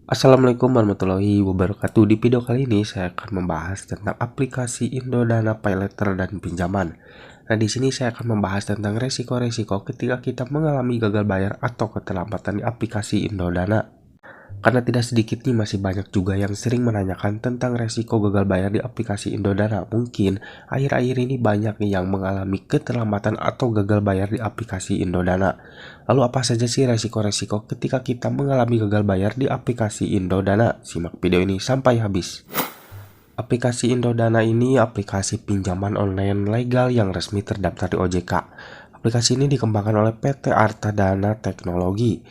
Assalamualaikum warahmatullahi wabarakatuh. Di video kali ini saya akan membahas tentang aplikasi Indodana Paylater dan pinjaman. Nah, di sini saya akan membahas tentang resiko-resiko ketika kita mengalami gagal bayar atau keterlambatan di aplikasi Indodana. Karena tidak sedikit nih, masih banyak juga yang sering menanyakan tentang resiko gagal bayar di aplikasi Indodana. Mungkin akhir-akhir ini banyak nih yang mengalami keterlambatan atau gagal bayar di aplikasi Indodana. Lalu apa saja sih resiko-resiko ketika kita mengalami gagal bayar di aplikasi Indodana? Simak video ini sampai habis. Aplikasi Indodana ini aplikasi pinjaman online legal yang resmi terdaftar di OJK. Aplikasi ini dikembangkan oleh PT Arta Dana Teknologi.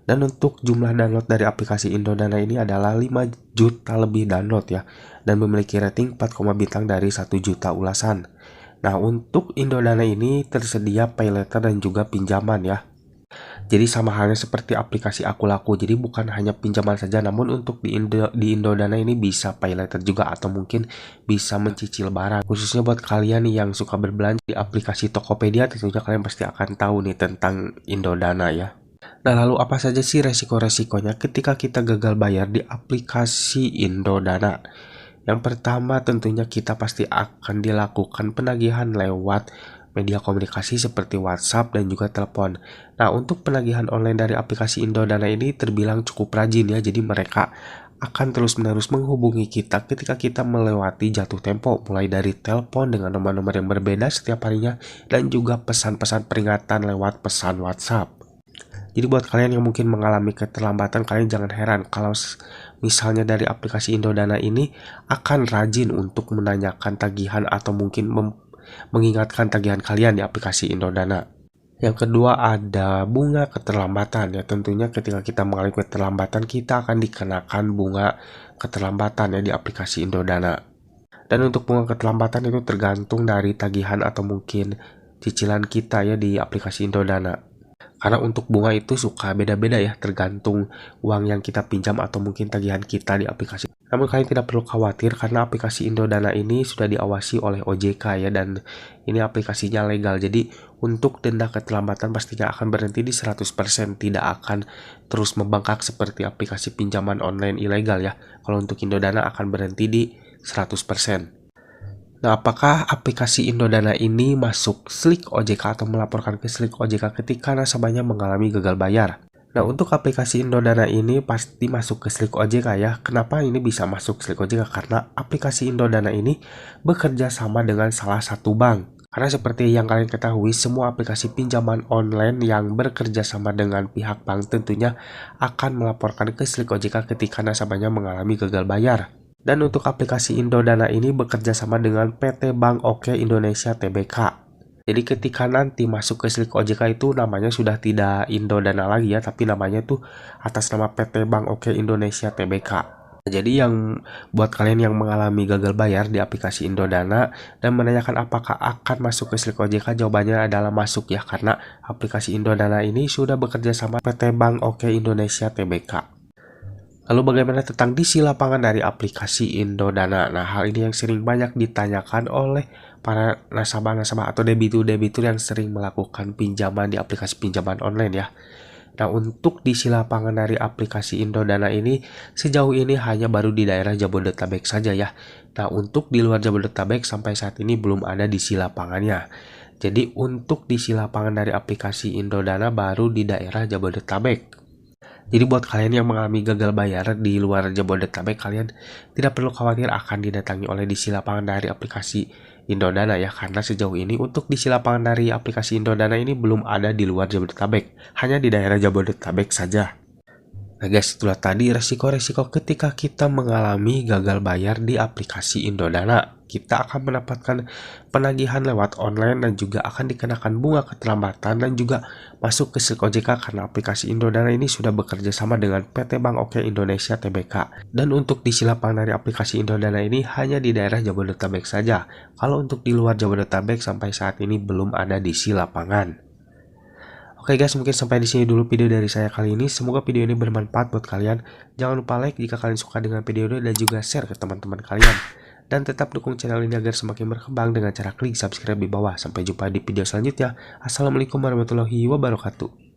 Dan untuk jumlah download dari aplikasi Indodana ini adalah 5 juta lebih download ya. Dan memiliki rating 4, bintang dari 1 juta ulasan. Nah, untuk Indodana ini tersedia paylater dan juga pinjaman ya. Jadi sama halnya seperti aplikasi Aku Laku. Jadi bukan hanya pinjaman saja, namun untuk di Indodana ini bisa paylater juga atau mungkin bisa mencicil barang. Khususnya buat kalian nih yang suka berbelanja di aplikasi Tokopedia, tentunya kalian pasti akan tahu nih tentang Indodana ya. Nah, lalu apa saja sih resiko-resikonya ketika kita gagal bayar di aplikasi Indodana? Yang pertama, tentunya kita pasti akan dilakukan penagihan lewat media komunikasi seperti WhatsApp dan juga telepon. Nah, untuk penagihan online dari aplikasi Indodana ini terbilang cukup rajin ya. Jadi mereka akan terus-menerus menghubungi kita ketika kita melewati jatuh tempo, mulai dari telepon dengan nomor-nomor yang berbeda setiap harinya dan juga pesan-pesan peringatan lewat pesan WhatsApp. Jadi buat kalian yang mungkin mengalami keterlambatan, kalian jangan heran kalau misalnya dari aplikasi Indodana ini akan rajin untuk menanyakan tagihan atau mungkin mengingatkan tagihan kalian di aplikasi Indodana. Yang kedua ada bunga keterlambatan ya. Tentunya ketika kita mengalami keterlambatan, kita akan dikenakan bunga keterlambatan ya di aplikasi Indodana. Dan untuk bunga keterlambatan itu tergantung dari tagihan atau mungkin cicilan kita ya di aplikasi Indodana. Karena untuk bunga itu suka beda-beda ya, tergantung uang yang kita pinjam atau mungkin tagihan kita di aplikasi. Namun kalian tidak perlu khawatir karena aplikasi Indodana ini sudah diawasi oleh OJK ya, dan ini aplikasinya legal. Jadi untuk denda keterlambatan pastinya akan berhenti di 100%, tidak akan terus membengkak seperti aplikasi pinjaman online ilegal ya. Kalau untuk Indodana akan berhenti di 100%. Nah, apakah aplikasi Indodana ini masuk Slik OJK atau melaporkan ke Slik OJK ketika nasabahnya mengalami gagal bayar? Nah, untuk aplikasi Indodana ini pasti masuk ke Slik OJK ya. Kenapa ini bisa masuk Slik OJK? Karena aplikasi Indodana ini bekerja sama dengan salah satu bank. Karena seperti yang kalian ketahui, semua aplikasi pinjaman online yang bekerja sama dengan pihak bank tentunya akan melaporkan ke Slik OJK ketika nasabahnya mengalami gagal bayar. Dan untuk aplikasi Indodana ini bekerja sama dengan PT Bank Oke Indonesia Tbk. Jadi ketika nanti masuk ke Slik OJK itu namanya sudah tidak Indodana lagi ya, tapi namanya tuh atas nama PT Bank Oke Indonesia Tbk. Jadi yang buat kalian yang mengalami gagal bayar di aplikasi Indodana dan menanyakan apakah akan masuk ke Slik OJK, jawabannya adalah masuk ya, karena aplikasi Indodana ini sudah bekerja sama PT Bank Oke Indonesia Tbk. Lalu bagaimana tentang isi lapangan dari aplikasi Indodana? Nah, hal ini yang sering banyak ditanyakan oleh para nasabah-nasabah atau debitur-debitur yang sering melakukan pinjaman di aplikasi pinjaman online ya. Nah, untuk isi lapangan dari aplikasi Indodana ini sejauh ini hanya baru di daerah Jabodetabek saja ya. Nah, untuk di luar Jabodetabek sampai saat ini belum ada isi lapangannya. Jadi untuk isi lapangan dari aplikasi Indodana baru di daerah Jabodetabek. Jadi buat kalian yang mengalami gagal bayar di luar Jabodetabek, kalian tidak perlu khawatir akan didatangi oleh DC lapangan dari aplikasi Indodana ya, karena sejauh ini untuk DC lapangan dari aplikasi Indodana ini belum ada di luar Jabodetabek, hanya di daerah Jabodetabek saja. Nah guys, itulah tadi resiko-resiko ketika kita mengalami gagal bayar di aplikasi Indodana. Kita akan mendapatkan penagihan lewat online dan juga akan dikenakan bunga keterlambatan dan juga masuk ke Slik OJK karena aplikasi Indodana ini sudah bekerja sama dengan PT Bank Oke Indonesia Tbk. Dan untuk di lapangan dari aplikasi Indodana ini hanya di daerah Jabodetabek saja. Kalau untuk di luar Jabodetabek sampai saat ini belum ada di lapangan. Oke guys, mungkin sampai di sini dulu video dari saya kali ini. Semoga video ini bermanfaat buat kalian. Jangan lupa like jika kalian suka dengan video ini dan juga share ke teman-teman kalian. Dan tetap dukung channel ini agar semakin berkembang dengan cara klik subscribe di bawah. Sampai jumpa di video selanjutnya. Assalamualaikum warahmatullahi wabarakatuh.